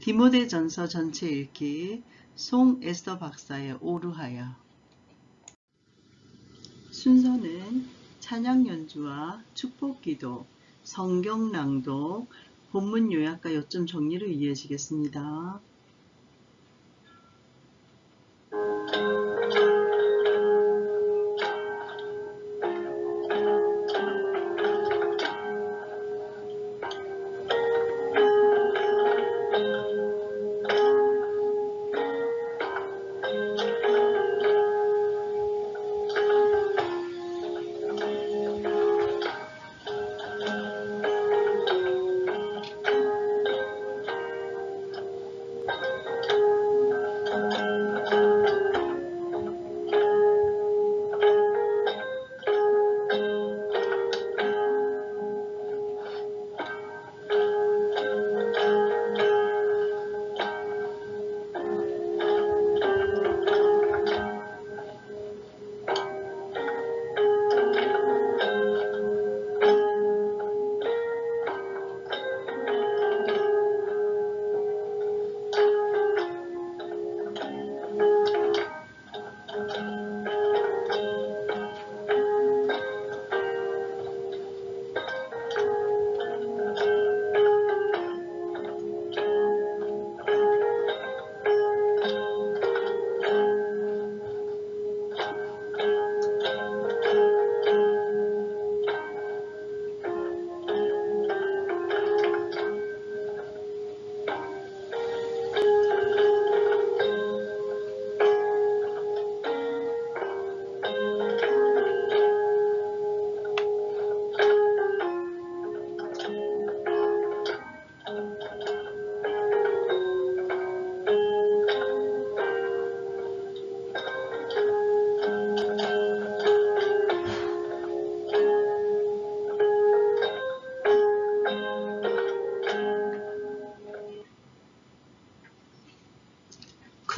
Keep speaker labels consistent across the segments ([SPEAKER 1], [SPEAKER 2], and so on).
[SPEAKER 1] 디모데전서 전체 읽기 송 에스더 박사의 오르하여. 순서는 찬양 연주와 축복기도, 성경 낭독, 본문 요약과 요점 정리로 이어지겠습니다.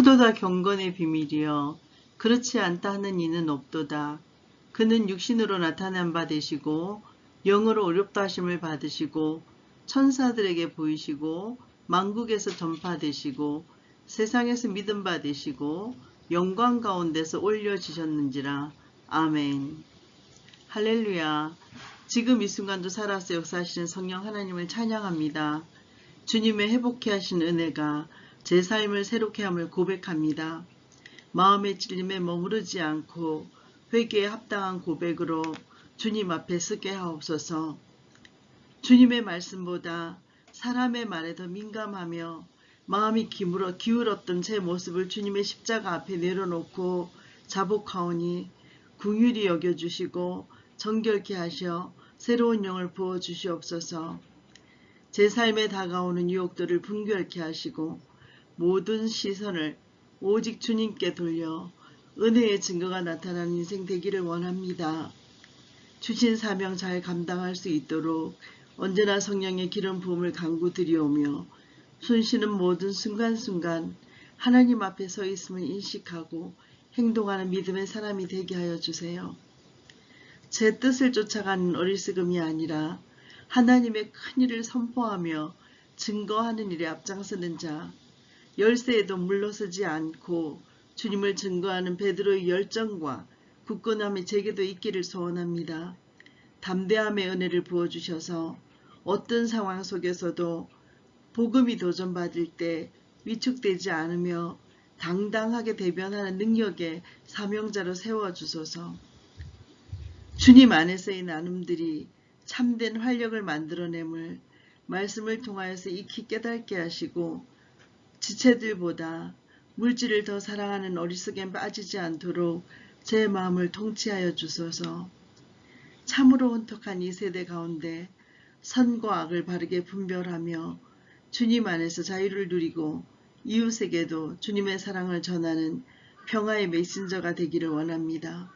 [SPEAKER 1] 크도다 경건의 비밀이여, 그렇지 않다 하는 이는 없도다. 그는 육신으로 나타난 바 되시고 영으로 어렵다 하심을 받으시고 천사들에게 보이시고 만국에서 전파되시고 세상에서 믿음 바 되시고 영광 가운데서 올려지셨는지라. 아멘. 할렐루야. 지금 이 순간도 살아서 역사하시는 성령 하나님을 찬양합니다. 주님의 회복케 하신 은혜가 제 삶을 새롭게 함을 고백합니다. 마음의 찔림에 머무르지 않고 회개에 합당한 고백으로 주님 앞에 서게 하옵소서. 주님의 말씀보다 사람의 말에 더 민감하며 마음이 기울었던 제 모습을 주님의 십자가 앞에 내려놓고 자복하오니 긍휼히 여겨주시고 정결케 하셔 새로운 영을 부어주시옵소서. 제 삶에 다가오는 유혹들을 분별케 하시고 모든 시선을 오직 주님께 돌려 은혜의 증거가 나타나는 인생 되기를 원합니다. 주신 사명 잘 감당할 수 있도록 언제나 성령의 기름 부음을 간구 드리오며 숨쉬는 모든 순간순간 하나님 앞에 서 있음을 인식하고 행동하는 믿음의 사람이 되게 하여 주세요. 제 뜻을 쫓아가는 어리석음이 아니라 하나님의 큰 일을 선포하며 증거하는 일에 앞장서는 자, 열세에도 물러서지 않고 주님을 증거하는 베드로의 열정과 굳건함이 제게도 있기를 소원합니다. 담대함의 은혜를 부어주셔서 어떤 상황 속에서도 복음이 도전받을 때 위축되지 않으며 당당하게 대변하는 능력의 사명자로 세워주소서. 주님 안에서의 나눔들이 참된 활력을 만들어냄을 말씀을 통하여서 익히 깨닫게 하시고 지체들보다 물질을 더 사랑하는 어리석에 빠지지 않도록 제 마음을 통치하여 주소서. 참으로 혼탁한 이 세대 가운데 선과 악을 바르게 분별하며 주님 안에서 자유를 누리고 이웃에게도 주님의 사랑을 전하는 평화의 메신저가 되기를 원합니다.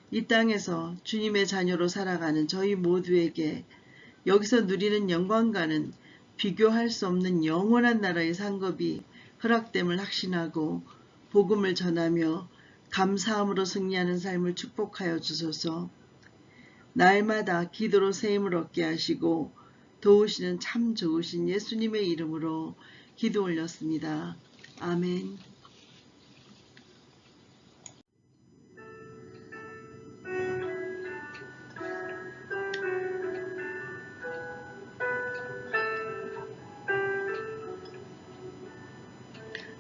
[SPEAKER 1] 이 땅에서 주님의 자녀로 살아가는 저희 모두에게 여기서 누리는 영광과는 비교할 수 없는 영원한 나라의 상급이 허락됨을 확신하고 복음을 전하며 감사함으로 승리하는 삶을 축복하여 주소서. 날마다 기도로 새 힘을 얻게 하시고 도우시는 참 좋으신 예수님의 이름으로 기도 올렸습니다. 아멘.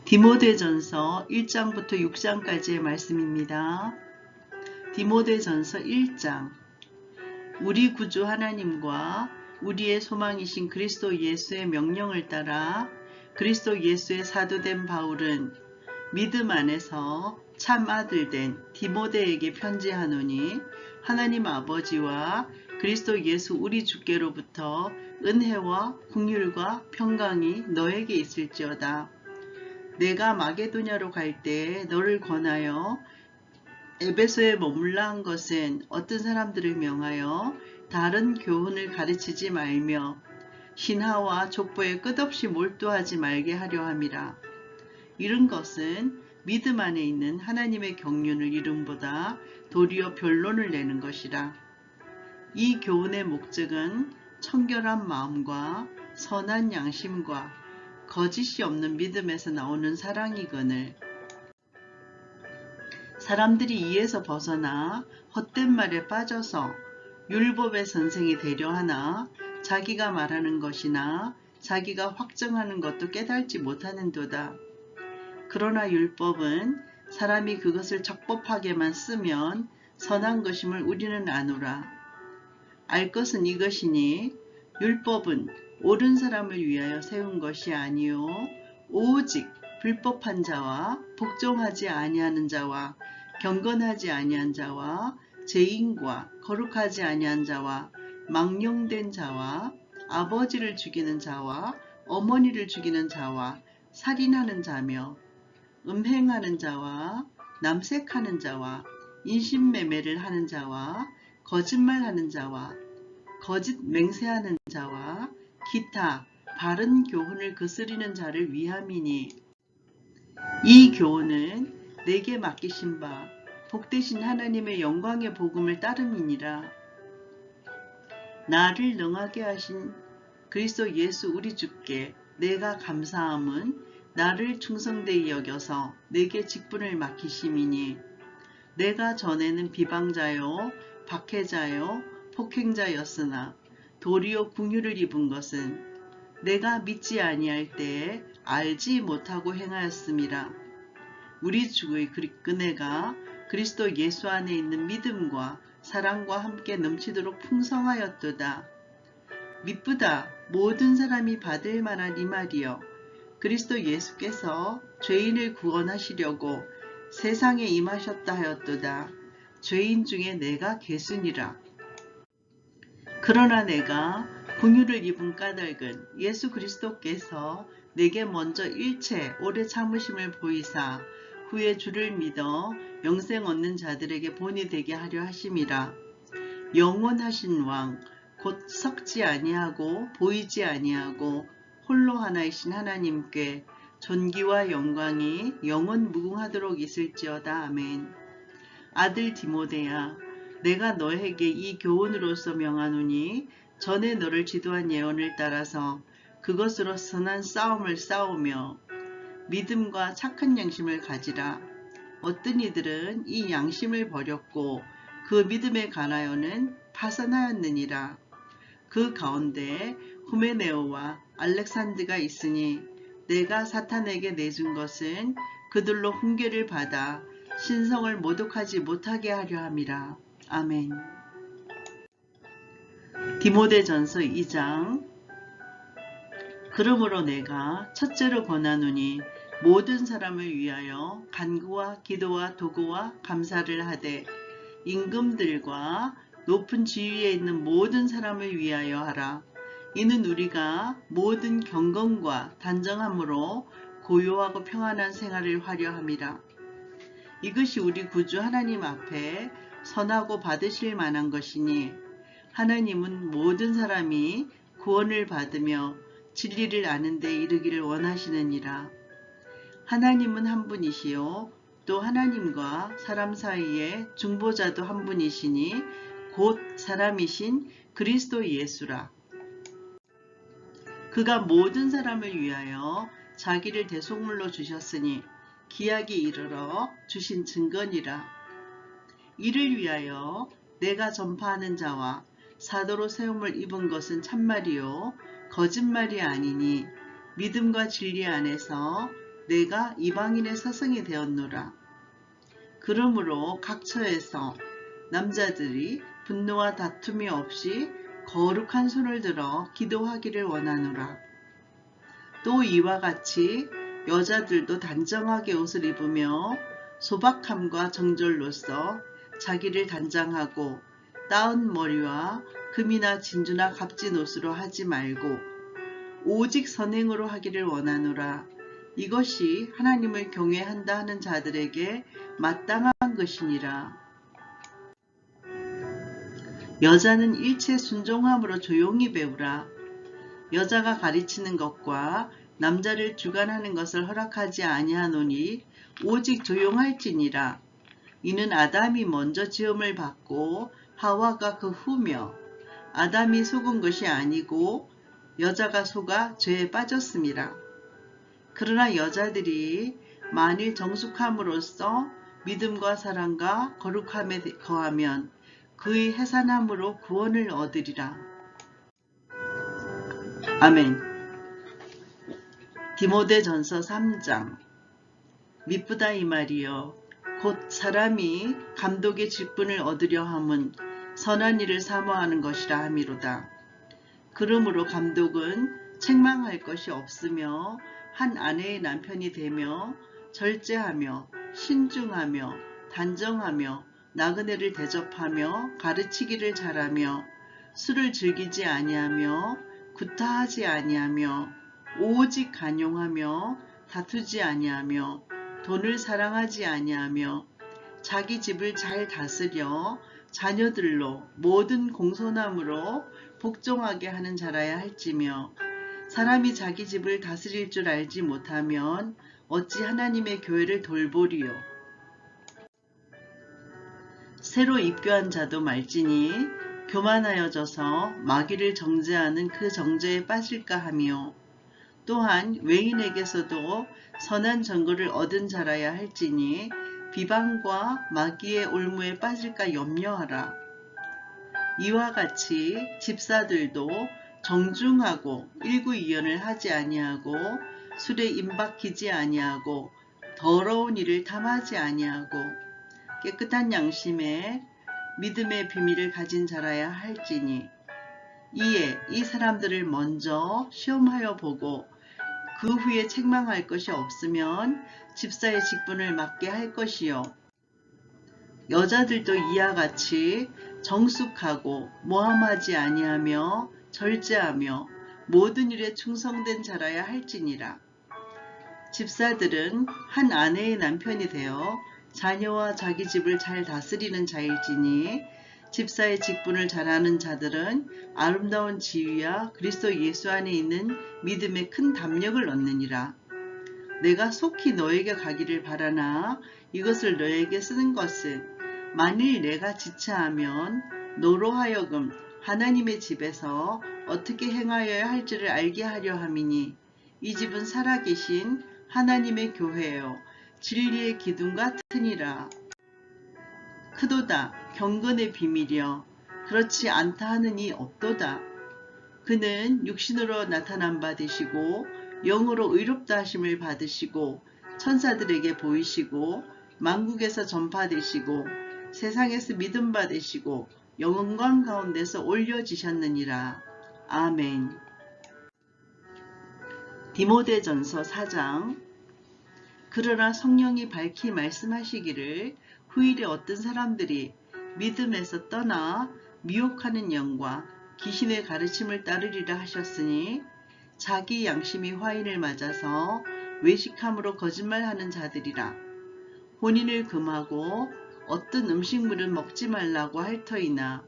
[SPEAKER 1] 디모데전서 1장부터 6장까지의 말씀입니다. 디모데전서 1장. 우리 구주 하나님과 우리의 소망이신 그리스도 예수의 명령을 따라 그리스도 예수의 사도된 바울은 믿음 안에서 참 아들 된 디모데에게 편지하노니 하나님 아버지와 그리스도 예수 우리 주께로부터 은혜와 긍휼과 평강이 너에게 있을지어다. 내가 마게도냐로 갈 때 너를 권하여 에베소에 머물라 한 것은 어떤 사람들을 명하여 다른 교훈을 가르치지 말며 신하와 족보에 끝없이 몰두하지 말게 하려 함이라. 이런 것은 믿음 안에 있는 하나님의 경륜을 이름보다 도리어 변론을 내는 것이라. 이 교훈의 목적은 청결한 마음과 선한 양심과 거짓이 없는 믿음에서 나오는 사랑이거늘 사람들이 이에서 벗어나 헛된 말에 빠져서 율법의 선생이 되려 하나 자기가 말하는 것이나 자기가 확정하는 것도 깨달지 못하는도다. 그러나 율법은 사람이 그것을 적법하게만 쓰면 선한 것임을 우리는 아노라. 알 것은 이것이니 율법은 옳은 사람을 위하여 세운 것이 아니요 오직 불법한 자와 복종하지 아니하는 자와 경건하지 아니한 자와 죄인과 거룩하지 아니한 자와 망령된 자와 아버지를 죽이는 자와 어머니를 죽이는 자와 살인하는 자며 음행하는 자와 남색하는 자와 인신매매를 하는 자와 거짓말하는 자와 거짓 맹세하는 자와 기타 바른 교훈을 거스리는 자를 위함이니 이 교훈은 내게 맡기신 바 복되신 하나님의 영광의 복음을 따름이니라. 나를 능하게 하신 그리스도 예수 우리 주께 내가 감사함은 나를 충성되이 여겨서 내게 직분을 맡기심이니 내가 전에는 비방자요 박해자요 폭행자였으나 도리어 긍휼을 입은 것은 내가 믿지 아니할 때에 알지 못하고 행하였음이라. 우리 주의 은혜가 그리스도 예수 안에 있는 믿음과 사랑과 함께 넘치도록 풍성하였도다. 미쁘다 모든 사람이 받을 만한 이 말이여 그리스도 예수께서 죄인을 구원하시려고 세상에 임하셨다 하였도다. 죄인 중에 내가 계수니라. 그러나 내가 긍휼을 입은 까닭은 예수 그리스도께서 내게 먼저 일체 오래 참으심을 보이사 후에 주를 믿어 영생 얻는 자들에게 본이 되게 하려 하심이라. 영원하신 왕 곧 섞지 아니하고 보이지 아니하고 홀로 하나이신 하나님께 존귀와 영광이 영원 무궁하도록 있을지어다. 아멘. 아들 디모데야 내가 너에게 이 교훈으로서 명하노니 전에 너를 지도한 예언을 따라서 그것으로 선한 싸움을 싸우며 믿음과 착한 양심을 가지라. 어떤 이들은 이 양심을 버렸고 그 믿음에 관하여는 파선하였느니라. 그 가운데 후메네오와 알렉산드가 있으니 내가 사탄에게 내준 것은 그들로 훈계를 받아 신성을 모독하지 못하게 하려 함이라. 아멘. 디모데전서 2장. 그러므로 내가 첫째로 권하노니 모든 사람을 위하여 간구와 기도와 도구와 감사를 하되 임금들과 높은 지위에 있는 모든 사람을 위하여 하라. 이는 우리가 모든 경건과 단정함으로 고요하고 평안한 생활을 하려 함이라. 이것이 우리 구주 하나님 앞에 선하고 받으실 만한 것이니 하나님은 모든 사람이 구원을 받으며 진리를 아는 데 이르기를 원하시느니라. 하나님은 한 분이시요 또 하나님과 사람 사이에 중보자도 한 분이시니 곧 사람이신 그리스도 예수라. 그가 모든 사람을 위하여 자기를 대속물로 주셨으니 기약이 이르러 주신 증거니라. 이를 위하여 내가 전파하는 자와 사도로 세움을 입은 것은 참말이요 거짓말이 아니니 믿음과 진리 안에서 내가 이방인의 서성이 되었노라. 그러므로 각 처에서 남자들이 분노와 다툼이 없이 거룩한 손을 들어 기도하기를 원하노라. 또 이와 같이 여자들도 단정하게 옷을 입으며 소박함과 정절로서 자기를 단장하고 따은 머리와 금이나 진주나 값진 옷으로 하지 말고 오직 선행으로 하기를 원하노라. 이것이 하나님을 경외한다 하는 자들에게 마땅한 것이니라. 여자는 일체 순종함으로 조용히 배우라. 여자가 가르치는 것과 남자를 주관하는 것을 허락하지 아니하노니 오직 조용할지니라. 이는 아담이 먼저 지음을 받고 하와가 그 후며 아담이 속은 것이 아니고 여자가 속아 죄에 빠졌음이라. 그러나 여자들이 만일 정숙함으로써 믿음과 사랑과 거룩함에 거하면 그의 해산함으로 구원을 얻으리라. 아멘. 디모데전서 3장. 미쁘다 이 말이여 곧 사람이 감독의 직분을 얻으려 함은 선한 일을 사모하는 것이라 함이로다. 그러므로 감독은 책망할 것이 없으며 한 아내의 남편이 되며 절제하며 신중하며 단정하며 나그네를 대접하며 가르치기를 잘하며 술을 즐기지 아니하며 구타하지 아니하며 오직 간용하며 다투지 아니하며 돈을 사랑하지 아니하며 자기 집을 잘 다스려 자녀들로 모든 공손함으로 복종하게 하는 자라야 할지며 사람이 자기 집을 다스릴 줄 알지 못하면 어찌 하나님의 교회를 돌보리요. 새로 입교한 자도 말지니 교만하여져서 마귀를 정죄하는 그 정죄에 빠질까 하며 또한 외인에게서도 선한 전거를 얻은 자라야 할지니 비방과 마귀의 올무에 빠질까 염려하라. 이와 같이 집사들도 정중하고 일구이연을 하지 아니하고 술에 임박히지 아니하고 더러운 일을 탐하지 아니하고 깨끗한 양심에 믿음의 비밀을 가진 자라야 할지니 이에 이 사람들을 먼저 시험하여 보고 그 후에 책망할 것이 없으면 집사의 직분을 맡게 할 것이요. 여자들도 이와 같이 정숙하고 모함하지 아니하며 절제하며 모든 일에 충성된 자라야 할지니라. 집사들은 한 아내의 남편이 되어 자녀와 자기 집을 잘 다스리는 자일지니 집사의 직분을 잘하는 자들은 아름다운 지위와 그리스도 예수 안에 있는 믿음의 큰 담력을 얻느니라. 내가 속히 너에게 가기를 바라나 이것을 너에게 쓰는 것은 만일 내가 지체하면 너로 하여금 하나님의 집에서 어떻게 행하여야 할지를 알게 하려 함이니 이 집은 살아계신 하나님의 교회요 진리의 기둥 같으니라. 크도다 경건의 비밀이여 그렇지 않다 하는 이 없도다. 그는 육신으로 나타난 바 되시고 영으로 의롭다 하심을 받으시고 천사들에게 보이시고 만국에서 전파되시고 세상에서 믿음 받으시고 영광 가운데서 올려지셨느니라. 아멘. 디모데전서 4장. 그러나 성령이 밝히 말씀하시기를 후일에 어떤 사람들이 믿음에서 떠나 미혹하는 영과 귀신의 가르침을 따르리라 하셨으니 자기 양심이 화인을 맞아서 외식함으로 거짓말하는 자들이라. 혼인을 금하고 어떤 음식물은 먹지 말라고 할 터이나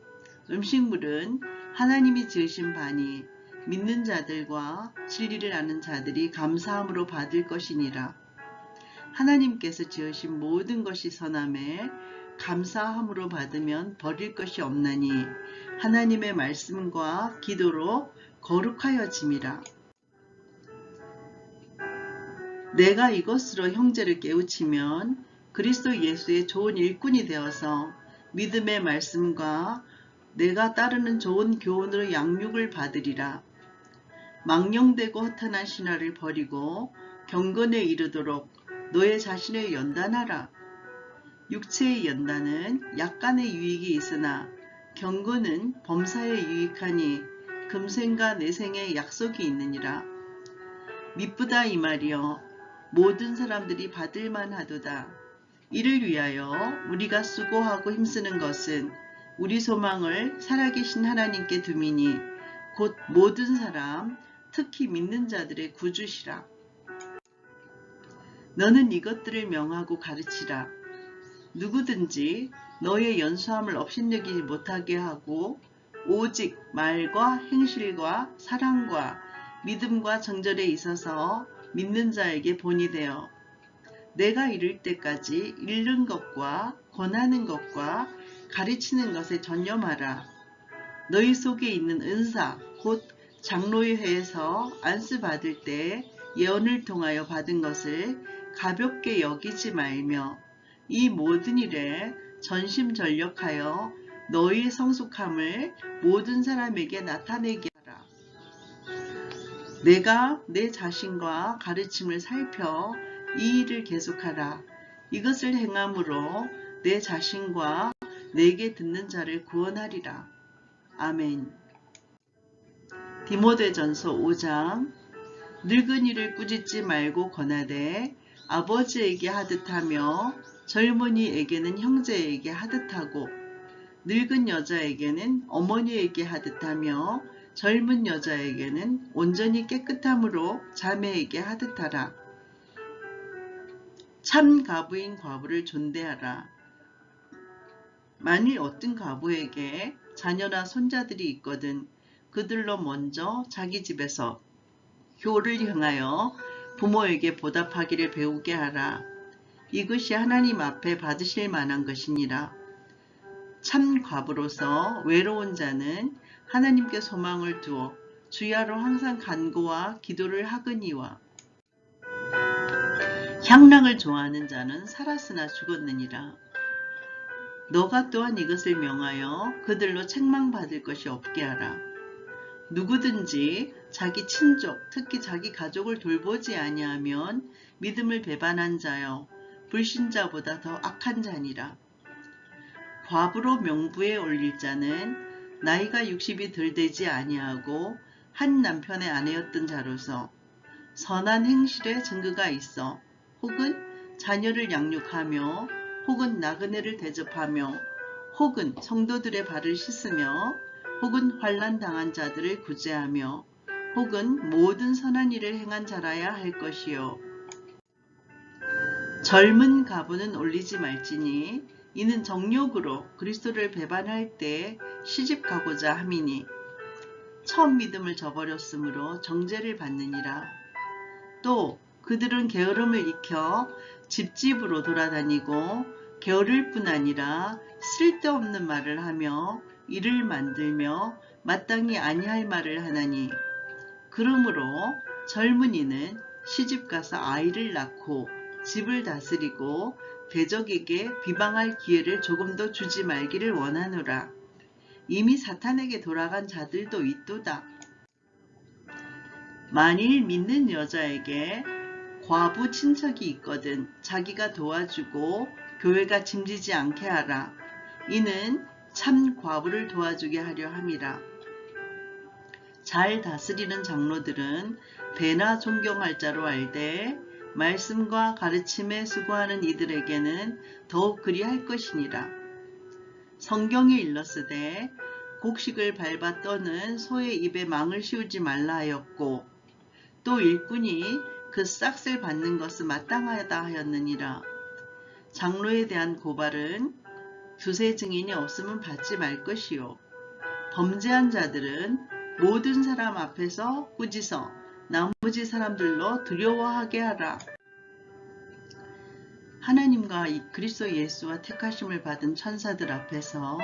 [SPEAKER 1] 음식물은 하나님이 지으신 바니 믿는 자들과 진리를 아는 자들이 감사함으로 받을 것이니라. 하나님께서 지으신 모든 것이 선함에 감사함으로 받으면 버릴 것이 없나니 하나님의 말씀과 기도로 거룩하여짐이라. 내가 이것으로 형제를 깨우치면 그리스도 예수의 좋은 일꾼이 되어서 믿음의 말씀과 내가 따르는 좋은 교훈으로 양육을 받으리라. 망령되고 허탄한 신화를 버리고 경건에 이르도록 너의 자신을 연단하라. 육체의 연단은 약간의 유익이 있으나 경건은 범사에 유익하니 금생과 내생에 약속이 있느니라. 미쁘다 이 말이여 모든 사람들이 받을만 하도다. 이를 위하여 우리가 수고하고 힘쓰는 것은 우리 소망을 살아계신 하나님께 두미니 곧 모든 사람 특히 믿는 자들의 구주시라. 너는 이것들을 명하고 가르치라. 누구든지 너의 연수함을 업신여기지 못하게 하고 오직 말과 행실과 사랑과 믿음과 정절에 있어서 믿는 자에게 본이 되어 내가 이를 때까지 읽는 것과 권하는 것과 가르치는 것에 전념하라. 너희 속에 있는 은사 곧 장로의 회에서 안수 받을 때 예언을 통하여 받은 것을 가볍게 여기지 말며 이 모든 일에 전심전력하여 너희 성숙함을 모든 사람에게 나타내게 하라. 내가 내 자신과 가르침을 살펴 이 일을 계속하라. 이것을 행함으로 내 자신과 내게 듣는 자를 구원하리라. 아멘. 디모데전서 5장. 늙은이를 꾸짖지 말고 권하되 아버지에게 하듯하며 젊은이에게는 형제에게 하듯하고 늙은 여자에게는 어머니에게 하듯하며 젊은 여자에게는 온전히 깨끗함으로 자매에게 하듯하라. 참 가부인 과부를 존대하라. 만일 어떤 과부에게 자녀나 손자들이 있거든 그들로 먼저 자기 집에서 효를 행하여 부모에게 보답하기를 배우게 하라. 이것이 하나님 앞에 받으실 만한 것이니라. 참 과부로서 외로운 자는 하나님께 소망을 두어 주야로 항상 간구와 기도를 하거니와 향락을 좋아하는 자는 살았으나 죽었느니라. 너가 또한 이것을 명하여 그들로 책망받을 것이 없게 하라. 누구든지 자기 친족 특히 자기 가족을 돌보지 아니하면 믿음을 배반한 자여 불신자보다 더 악한 자니라. 과부로 명부에 올릴 자는 나이가 60이 덜 되지 아니하고 한 남편의 아내였던 자로서 선한 행실에 증거가 있어 혹은 자녀를 양육하며 혹은 나그네를 대접하며 혹은 성도들의 발을 씻으며 혹은 환난 당한 자들을 구제하며 혹은 모든 선한 일을 행한 자라야 할 것이요. 젊은 가부는 올리지 말지니 이는 정욕으로 그리스도를 배반할 때 시집가고자 함이니 처음 믿음을 저버렸으므로 정죄를 받느니라. 또 그들은 게으름을 익혀 집집으로 돌아다니고 게으를 뿐 아니라 쓸데없는 말을 하며 일을 만들며 마땅히 아니할 말을 하나니 그러므로 젊은이는 시집가서 아이를 낳고 집을 다스리고 대적에게 비방할 기회를 조금도 주지 말기를 원하노라. 이미 사탄에게 돌아간 자들도 있도다. 만일 믿는 여자에게 과부 친척이 있거든 자기가 도와주고 교회가 짐지지 않게 하라. 이는 참 과부를 도와주게 하려 함이라. 잘 다스리는 장로들은 대나 존경할 자로 알되 말씀과 가르침에 수고하는 이들에게는 더욱 그리할 것이니라. 성경에 일렀으되 곡식을 밟아 떠는 소의 입에 망을 씌우지 말라 하였고 또 일꾼이 그 싹을 받는 것은 마땅하다 하였느니라. 장로에 대한 고발은 두세 증인이 없으면 받지 말 것이요. 범죄한 자들은 모든 사람 앞에서 꾸짖어 나머지 사람들로 두려워하게 하라. 하나님과 그리스도 예수와 택하심을 받은 천사들 앞에서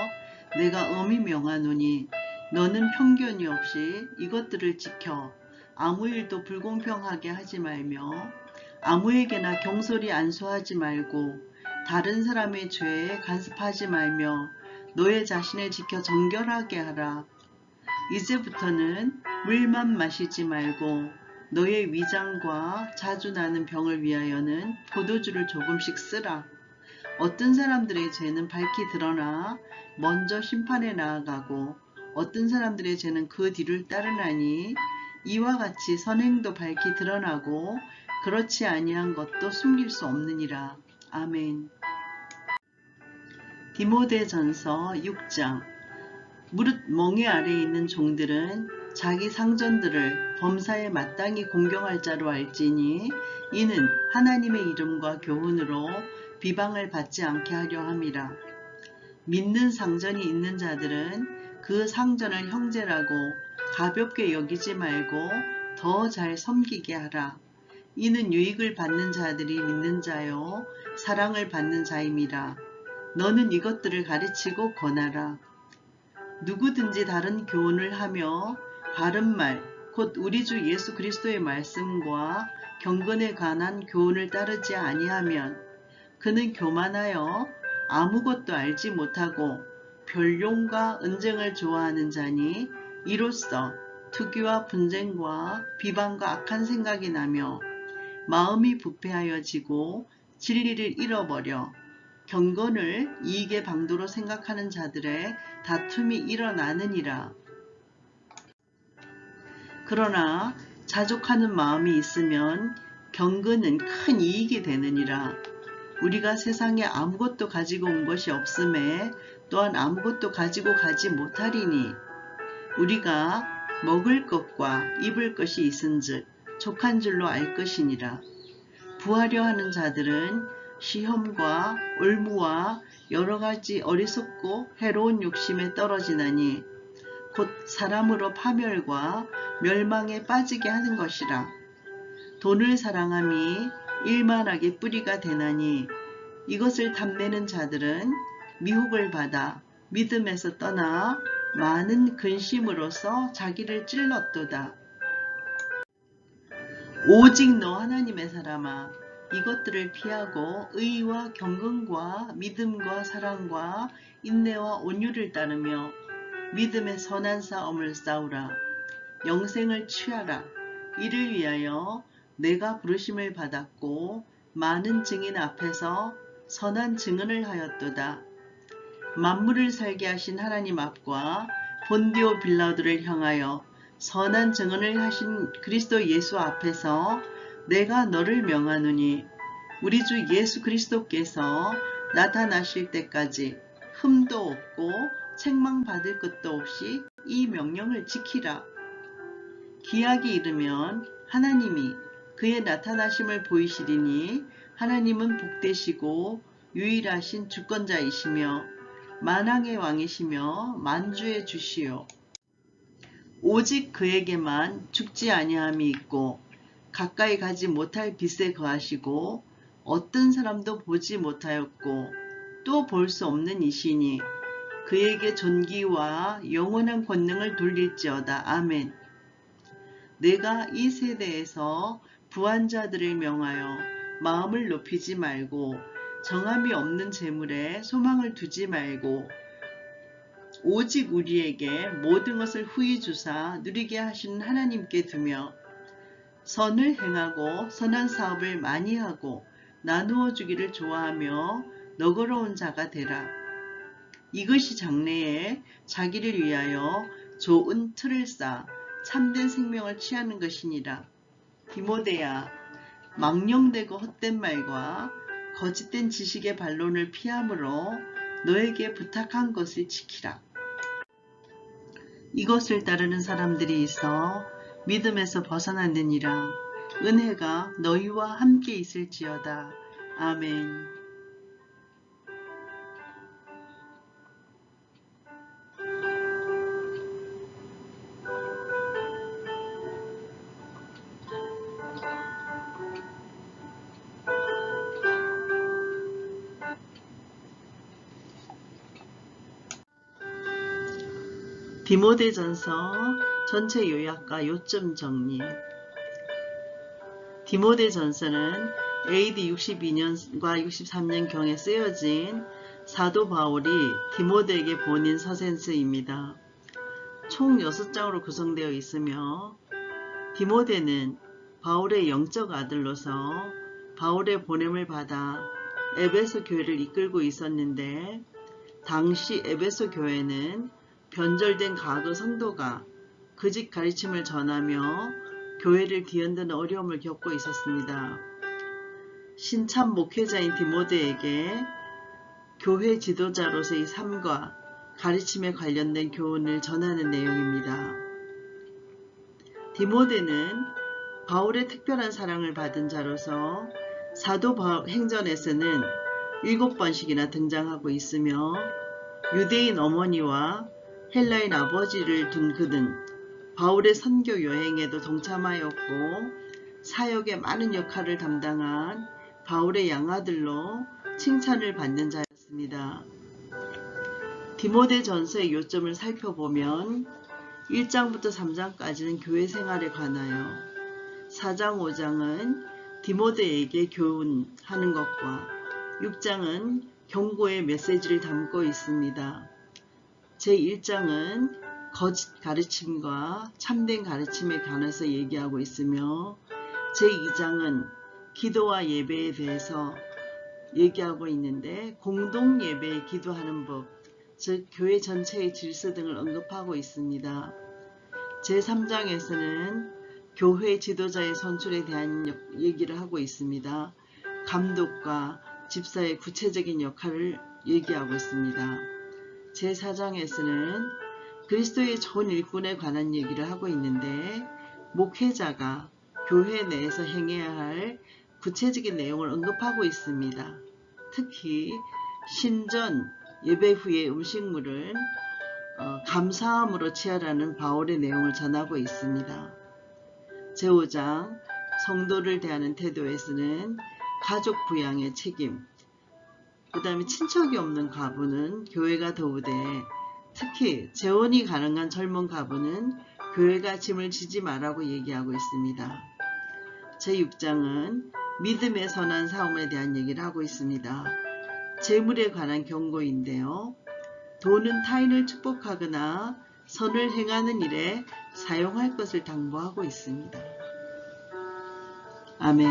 [SPEAKER 1] 내가 엄히 명하노니 너는 편견이 없이 이것들을 지켜 아무 일도 불공평하게 하지 말며 아무에게나 경솔히 안수하지 말고 다른 사람의 죄에 간섭하지 말며 너의 자신을 지켜 정결하게 하라. 이제부터는 물만 마시지 말고 너의 위장과 자주 나는 병을 위하여는 포도주를 조금씩 쓰라. 어떤 사람들의 죄는 밝히 드러나 먼저 심판에 나아가고 어떤 사람들의 죄는 그 뒤를 따르나니 이와 같이 선행도 밝히 드러나고 그렇지 아니한 것도 숨길 수 없느니라. 아멘. 디모데전서 6장. 무릇 멍에 아래에 있는 종들은 자기 상전들을 범사에 마땅히 공경할 자로 알지니 이는 하나님의 이름과 교훈으로 비방을 받지 않게 하려 함이라. 믿는 상전이 있는 자들은 그 상전을 형제라고 가볍게 여기지 말고 더 잘 섬기게 하라. 이는 유익을 받는 자들이 믿는 자요 사랑을 받는 자임이라. 너는 이것들을 가르치고 권하라. 누구든지 다른 교훈을 하며 바른 말, 곧 우리 주 예수 그리스도의 말씀과 경건에 관한 교훈을 따르지 아니하면 그는 교만하여 아무것도 알지 못하고 변론과 언쟁을 좋아하는 자니 이로써 투기와 분쟁과 비방과 악한 생각이 나며 마음이 부패하여지고 진리를 잃어버려 경건을 이익의 방도로 생각하는 자들의 다툼이 일어나느니라. 그러나 자족하는 마음이 있으면 경건은 큰 이익이 되느니라. 우리가 세상에 아무것도 가지고 온 것이 없음에 또한 아무것도 가지고 가지 못하리니 우리가 먹을 것과 입을 것이 있은즉 족한 줄로 알 것이니라. 부하려 하는 자들은 시험과 올무와 여러가지 어리석고 해로운 욕심에 떨어지나니 곧 사람으로 파멸과 멸망에 빠지게 하는 것이라. 돈을 사랑함이 일만하게 뿌리가 되나니 이것을 탐내는 자들은 미혹을 받아 믿음에서 떠나 많은 근심으로써 자기를 찔렀도다. 오직 너 하나님의 사람아, 이것들을 피하고 의와 경건과 믿음과 사랑과 인내와 온유를 따르며 믿음의 선한 싸움을 싸우라. 영생을 취하라. 이를 위하여 내가 부르심을 받았고 많은 증인 앞에서 선한 증언을 하였도다. 만물을 살게 하신 하나님 앞과 본디오 빌라도를 향하여 선한 증언을 하신 그리스도 예수 앞에서 내가 너를 명하노니 우리 주 예수 그리스도께서 나타나실 때까지 흠도 없고 책망받을 것도 없이 이 명령을 지키라. 기약이 이르면 하나님이 그의 나타나심을 보이시리니 하나님은 복되시고 유일하신 주권자이시며 만왕의 왕이시며 만주의 주시요 오직 그에게만 죽지 아니함이 있고 가까이 가지 못할 빛에 거하시고 어떤 사람도 보지 못하였고 또 볼 수 없는 이시니 그에게 존귀와 영원한 권능을 돌릴지어다. 아멘. 내가 이 세대에서 부한 자들을 명하여 마음을 높이지 말고 정함이 없는 재물에 소망을 두지 말고 오직 우리에게 모든 것을 후히 주사 누리게 하시는 하나님께 두며 선을 행하고 선한 사업을 많이 하고 나누어 주기를 좋아하며 너그러운 자가 되라. 이것이 장래에 자기를 위하여 좋은 틀을 쌓아 참된 생명을 취하는 것이니라. 디모데야, 망령되고 헛된 말과 거짓된 지식의 반론을 피함으로 너에게 부탁한 것을 지키라. 이것을 따르는 사람들이 있어 믿음에서 벗어났느니라. 은혜가 너희와 함께 있을지어다. 아멘. 디모데전서 전체 요약과 요점 정리. 디모데 전서는 AD 62년과 63년경에 쓰여진 사도 바울이 디모데에게 보낸 서신서입니다. 총 6장으로 구성되어 있으며 디모데는 바울의 영적 아들로서 바울의 보냄을 받아 에베소 교회를 이끌고 있었는데 당시 에베소 교회는 변절된 과거 성도가 거짓 가르침을 전하며 교회를 뒤흔드는 어려움을 겪고 있었습니다. 신참 목회자인 디모데에게 교회 지도자로서의 삶과 가르침에 관련된 교훈을 전하는 내용입니다. 디모데는 바울의 특별한 사랑을 받은 자로서 사도 행전에서는 7번씩이나 등장하고 있으며 유대인 어머니와 헬라인 아버지를 둔 그는 바울의 선교 여행에도 동참하였고 사역의 많은 역할을 담당한 바울의 양아들로 칭찬을 받는 자였습니다. 디모데 전서의 요점을 살펴보면 1장부터 3장까지는 교회 생활에 관하여 4장, 5장은 디모데에게 교훈하는 것과 6장은 경고의 메시지를 담고 있습니다. 제1장은 거짓 가르침과 참된 가르침에 관해서 얘기하고 있으며 제2장은 기도와 예배에 대해서 얘기하고 있는데 공동 예배에 기도하는 법, 즉 교회 전체의 질서 등을 언급하고 있습니다. 제3장에서는 교회 지도자의 선출에 대한 얘기를 하고 있습니다. 감독과 집사의 구체적인 역할을 얘기하고 있습니다. 제4장에서는 그리스도의 좋은 일꾼에 관한 얘기를 하고 있는데 목회자가 교회 내에서 행해야 할 구체적인 내용을 언급하고 있습니다. 특히 신전 예배 후의 음식물을 감사함으로 취하라는 바울의 내용을 전하고 있습니다. 제5장 성도를 대하는 태도에서는 가족 부양의 책임, 그 다음에 친척이 없는 과부는 교회가 도우되 특히 재혼이 가능한 젊은 과부는 교회가 짐을 지지 말라고 얘기하고 있습니다. 제6장은 믿음의 선한 사움에 대한 얘기를 하고 있습니다. 재물에 관한 경고인데요. 돈은 타인을 축복하거나 선을 행하는 일에 사용할 것을 당부하고 있습니다. 아멘.